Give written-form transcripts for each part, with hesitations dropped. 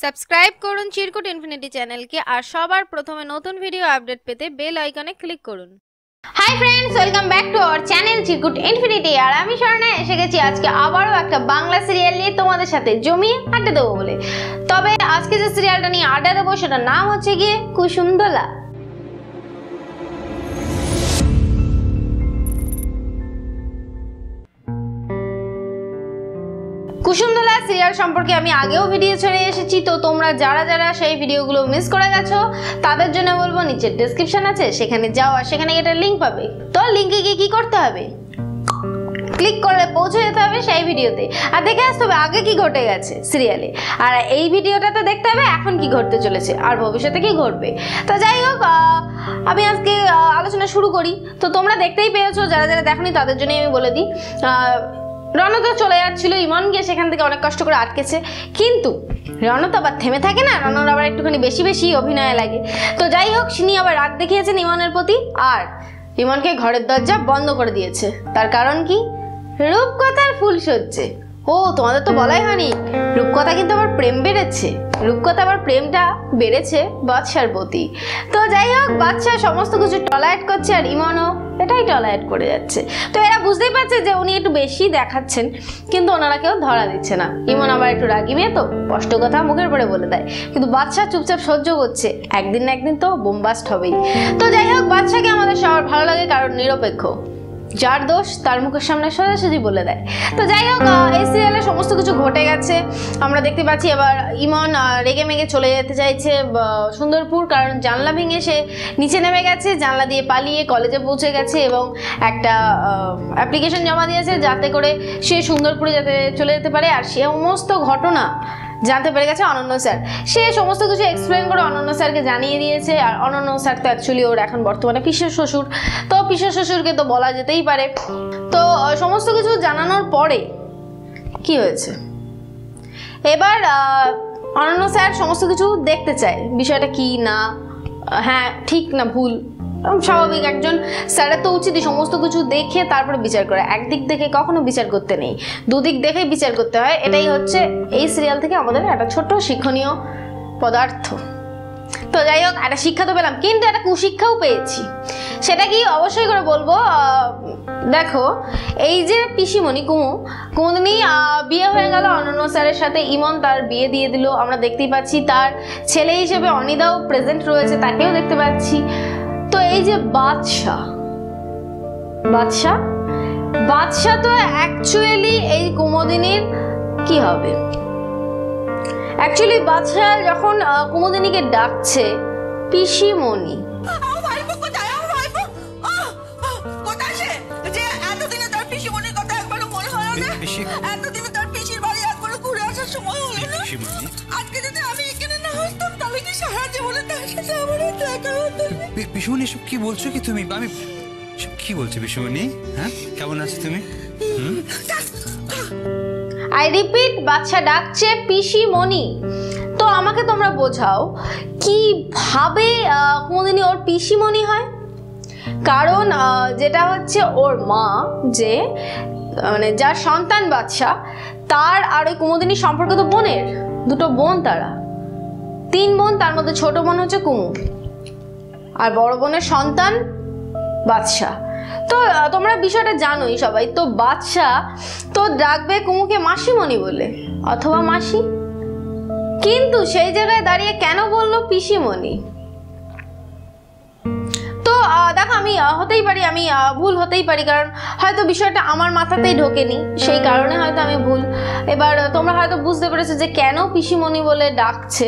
Subscribe করুন চিরকুট infinity চ্যানেলকে আর সবার প্রথমে নতুন ভিডিও আপডেট পেতে বেল আইকনে ক্লিক করুন। Hi friends, welcome back to our channel Chirkut infinity. আর আমি স্বর্ণা এসে গেছি আজকে আবারও একটা বাংলা সিরিয়াল নিয়ে তোমাদের সাথে জমিয়ে আড্ডা দেবো বলে। তবে আজকে যে সিরিয়ালটা নিয়ে আড্ডা দেবো সেটার নাম হচ্ছে গিয়ে কুসুমদোলা। কুসুমদোলা সিরিয়াল সম্পর্কে আমি আগেও ভিডিও ছেড়ে এসেছি, তো তোমরা যারা যারা সেই ভিডিওগুলো মিস করে গেছো তাদের জন্য বলবো নিচের ডেসক্রিপশন আছে, সেখানে যাও আর সেখানে একটা লিঙ্ক পাবে। তো লিঙ্কে গিয়ে কি করতে হবে, ক্লিক করলে পৌঁছে যেতে হবে সেই ভিডিওতে আর দেখে আসতে হবে আগে কি ঘটে গেছে সিরিয়ালে, আর এই ভিডিওটাতে দেখতে হবে এখন কি ঘটতে চলেছে আর ভবিষ্যতে কি ঘটবে। তো যাই হোক, আমি আজকে আলোচনা শুরু করি। তো তোমরা দেখতেই পেয়েছো, যারা যারা দেখোনি তাদের জন্য আমি বলে দিই। রণ তো চলে যাচ্ছিল, ইমন গিয়ে সেখান থেকে অনেক কষ্ট করে আটকেছে, কিন্তু রণ তো আবার থেমে থাকে না, রণর আবার একটুখানি বেশি বেশি অভিনয় লাগে। তো যাই হোক, তিনি আবার রাগ দেখিয়েছেন ইমনের প্রতি আর ইমনকে ঘরের দরজা বন্ধ করে দিয়েছে। তার কারণ কি? রূপকথার ফুল সজ্জে। ও তোমাদের তো বলাই হয়নি, রূপকথা কিন্তু আবার প্রেম বেড়েছে, রূপকথা আবার প্রেমটা বেড়েছে বাদশার প্রতি। তো যাই হোক, বাদশা সমস্ত কিছু টলারেট করছে আর ইমনও এটাই টলারেট করে যাচ্ছে। তো এরা বুঝতেই পারছে যে উনি একটু বেশি দেখাচ্ছেন, কিন্তু ওনারা কেউ ধরা দিচ্ছে না। ইমন আবার একটু রাগি মেয়ে, তো স্পষ্ট কথা মুখের পরে বলে দেয়, কিন্তু বাদশা চুপচাপ সহ্য করছে। একদিন না একদিন তো বোমবাস্ট হবেই। তো যাই হোক, বাদশাকে আমাদের সবার ভালো লাগে কারণ নিরপেক্ষ, যার দোষ তার মুখের সামনে সোজাসুজি বলে দেয়। তো যাই হোক, এই সিরিয়ালে সমস্ত কিছু ঘটে গেছে। আমরা দেখতে পাচ্ছি এবার ইমন রেগে মেগে চলে যেতে চাইছে সুন্দরপুর, কারণ জানলা ভেঙে সে নিচে নেমে গেছে, জানলা দিয়ে পালিয়ে কলেজে পৌঁছে গেছে এবং একটা অ্যাপ্লিকেশন জমা দিয়েছে যাতে করে সে সুন্দরপুরে যাতে চলে যেতে পারে। আর সে সমস্ত ঘটনা জানতে পেরে গেছে অনন্য স্যার, সে সমস্ত কিছু এক্সপ্লেন করে অনন্য স্যারকে জানিয়ে দিয়েছে। আর অনন্য স্যার তো অ্যাকচুয়ালি ওর এখন বর্তমানে পিসের শ্বশুর, তো পিসের শ্বশুরকে তো বলা যেতেই পারে। তো সমস্ত কিছু জানানোর পরে কি হয়েছে, এবার অনন্য স্যার সমস্ত কিছু দেখতে চায়, বিষয়টা কি না, হ্যাঁ ঠিক না ভুল। স্বাভাবিক, একজন স্যারের তো উচিতই সমস্ত কিছু দেখে তারপরে বিচার করে, একদিক দেখে কখনো বিচার করতে নেই, দুদিক দেখে বিচার করতে হয়। এটাই হচ্ছে এই সিরিয়াল থেকে আমাদের একটা ছোট্ট শিক্ষণীয় পদার্থ। তো যাই হোক, একটা শিক্ষা তো পেলাম, কিন্তু একটা কুশিক্ষাও পেয়েছি। সেটা কি অবশ্যই করে বলবো। দেখো, এই যে পিসিমণি কুমুদিনী বিয়ে হয়ে গেল অনন্য স্যারের সাথে, ইমন তার বিয়ে দিয়ে দিল, আমরা দেখতেই পাচ্ছি। তার ছেলে হিসেবে অনিদাও প্রেজেন্ট রয়েছে, তাকেও দেখতে পাচ্ছি। তো এই যে বাদশা তো অ্যাকচুয়ালি এই কুমুদিনীর কি হবে। অ্যাকচুয়ালি বাদশা যখন কুমুদিনীকে ডাকছে পিসিমণি, পিসুমণি সব কি বলছো কি তুমি? আমি কি বলছো পিসুমণি? হ্যাঁ, কেমন আছো তুমি? আই রিপিট, বাদশা ডাকছে পিসিমণি। তো আমাকে তোমরা বোঝাও কিভাবে কুমুদিনী ওর পিসিমণি হয়। কারণ যেটা হচ্ছে ওর মা, যে মানে যার সন্তান বাদশা, তার আর ওই কুমুদিনীর সম্পর্ক তো বোনের, দুটো বোন, তারা 3 বোন, তার মধ্যে ছোট বোন হচ্ছে কুমু আর বড় বোনের সন্তান বাদশা। তো তোমরা বিষয়টা জানোই সবাই। তো বাদশা তো ডাকবে কুমুকে মাসিমণি বলে অথবা মাসি, কিন্তু সেই জায়গায় দাঁড়িয়ে কেন বললো পিসিমণি? তো দেখো, আমি হতেই পারি, আমি ভুল হতেই পারি, কারণ হয়তো বিষয়টা আমার মাথাতেই ঢোকেনি, সেই কারণে হয়তো আমি ভুল। এবার তোমরা হয়তো বুঝতে পেরেছো যে কেন পিসিমণি বলে ডাকছে।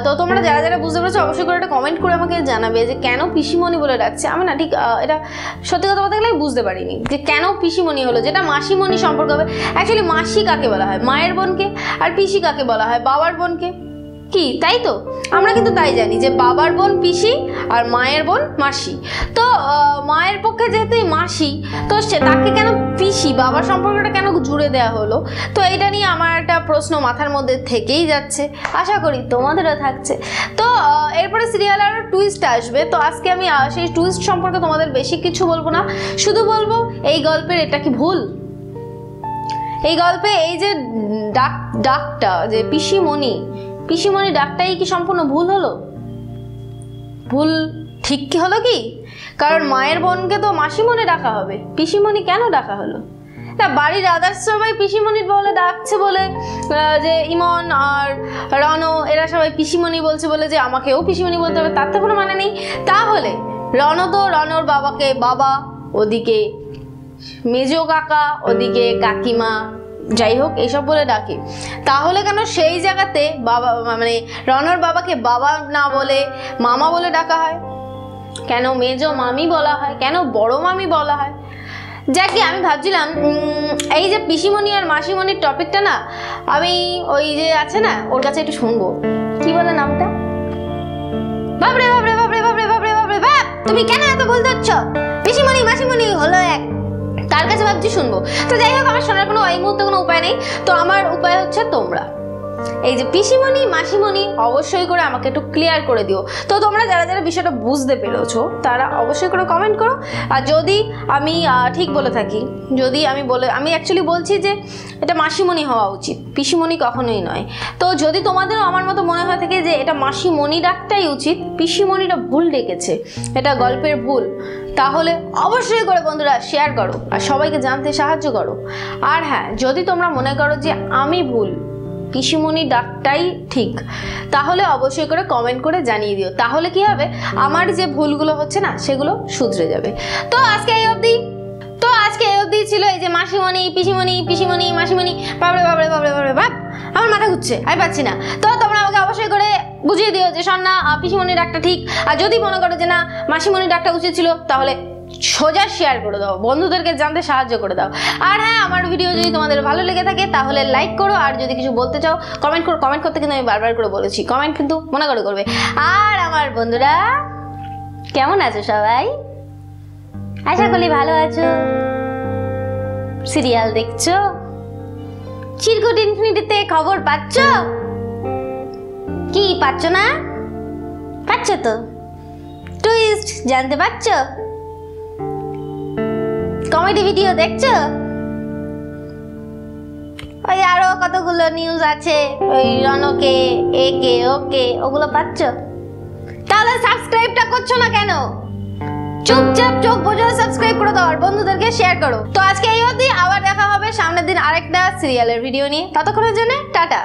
তো তোমরা যারা যারা বুঝতে পেরেছো অবশ্যই করে একটা কমেন্ট করে আমাকে জানাবে যে কেন পিসিমণি বলে ডাকছে। আমি না ঠিক এটা সত্যি কথা বলতে গেলে বুঝতে পারিনি যে কেন পিসিমণি হলো, যেটা মাসিমণি সম্পর্ক হবে। অ্যাকচুয়ালি মাসি কাকে বলা হয়? মায়ের বোনকে। আর পিসি কাকে বলা হয়? বাবার বোনকে। কি তাই তো? আমরা কিন্তু তাই জানি যে বাবার বোন পিসি আর মায়ের বোন মাসি। তো মায়ের পক্ষে যেহেতু মাসি, তো সে তাকে কেন পিসি, বাবার সম্পর্কটা কেন জুড়ে দেওয়া হলো? তো এটা নিয়ে আমার একটা প্রশ্ন মাথার মধ্যে থেকেই যাচ্ছে, আশা করি তোমাদেরও থাকছে। তো এরপরে সিরিয়ালে আরও টুইস্ট আসবে। তো আজকে আমি সেই টুইস্ট সম্পর্কে তোমাদের বেশি কিছু বলবো না, শুধু বলবো এই গল্পের এটা কি ভুল। এই গল্পে এই যে ডাকটা যে পিসিমণি, পিসিমণি ডাকটাই কি সম্পূর্ণ ভুল হলো? ভুল ঠিক কি হলো কি? কারণ মায়ের বোনকে তো মাসিমণি ডাকা হবে, পিসিমণি কেন ডাকা হলো? না, বাড়ির আদার্স সবাই পিসিমণি বলে ডাকছে বলে যে ইমন আর রনো এরা সবাই পিসিমণি বলছে বলে যে আমাকেও পিসিমণি বলতে হবে, তার তো কোনো মানে নেই। তাহলে রনো তো রনোর বাবাকে বাবা, ওদিকে মেজো কাকা, ওদিকে কাকিমা, যাই হোক এইসব বলে ডাকে। তাহলে কেন সেই জায়গাতে বাবা মানে রনোর বাবাকে বাবা না বলে মামা বলে ডাকা হয়? কেন মেজো মামি বলা হয়? কেন বড় মামি বলা হয়? যাকে আমি ভাবছিলাম এই যে পিসিমণি আর মাসিমণির টপিকটা না, আমি ওই যে আছে না ওর কাছে একটু শুনবো। কি বলে নামটা? বাবরে বাবরে বাবরে বাবরে বাবরে বাবরে বাপ, তুমি কেন এত ভুল ধরছ? পিসিমণি মাসিমণি হলো এক, তার কাছে ভাবছি শুনবো। তো যাই হোক, আমার শোনার কোনো এই মুহূর্তে কোনো উপায় নেই। তো আমার উপায় হচ্ছে তোমরা এই যে পিসিমণি মাসিমণি অবশ্যই করে আমাকে একটু ক্লিয়ার করে দিও। তো তোমরা যারা যারা বিষয়টা বুঝতে পেরেছো তারা অবশ্যই করে কমেন্ট করো। আর যদি আমি ঠিক বলে থাকি, যদি আমি অ্যাকচুয়ালি বলছি যে এটা মাসিমণি হওয়া উচিত, পিসিমণি কখনোই নয়। তো যদি তোমাদেরও আমার মতো মনে হয় থাকে যে এটা মাসিমণি ডাকটাই উচিত, পিসিমণিটা ভুল ডেকেছে, এটা গল্পের ভুল, তাহলে অবশ্যই করে বন্ধুরা শেয়ার করো আর সবাইকে জানতে সাহায্য করো। আর হ্যাঁ, যদি তোমরা মনে করো যে আমি ভুল, পিসিমণি ডাকটাই ঠিক, তাহলে অবশ্যই করে কমেন্ট করে জানিয়ে দিও। তাহলে কি হবে, আমার যে ভুলগুলো হচ্ছে না সেগুলো শুধরে যাবে। তো আজকে এই অবধি ছিল এই যে মাসিমণি পিসিমণি পিসিমণি মাসিমণি, বাবরে বাবরে বাবরে বাবরে বাপ, আমার মাথা ঘুরছে, আমি পাচ্ছি না। তো তোমরা আমাকে অবশ্যই করে বুঝিয়ে দিও যে স্বর্ণা পিসিমণি ডাকটা ঠিক। আর যদি মনে করো যে না মাসিমণি ডাকটা উচিত ছিল, তাহলে সোজা শেয়ার করে দাও, বন্ধুদেরকে জানতে সাহায্য করে দাও। আর হ্যাঁ, আমার ভিডিও যদি তোমাদের ভালো লেগে থাকে তাহলে লাইক করো, আর যদি কিছু বলতে চাও কমেন্ট করো। কমেন্ট করতে কিন্তু আমি বারবার করে বলেছি, কমেন্ট কিন্তু মনে করে করবে। আর আমার বন্ধুরা কেমন আছো সবাই? আশা করি ভালো আছো। সিরিয়াল দেখছো? চিরকুট ইনফিনিটিতে খবর পাচ্ছ কি? পাচ্ছ না? পাচ্ছ তো? টুইস্ট জানতে পারছ? কমেডি ভিডিও দেখছো? ওই আরো কতগুলো নিউজ আছে, ওই রনকে একে ওকে ওগুলো পাচ্ছ? তাহলে সাবস্ক্রাইবটা করছো না কেন? চুপচাপ চোখ বুজে সাবস্ক্রাইব করে দাও আর বন্ধুদেরকে শেয়ার করো। তো আজকে এই অবধি, আবার দেখা হবে সামনের দিন আরেকটা সিরিয়ালের ভিডিও নিয়ে। ততক্ষণের জন্য টাটা।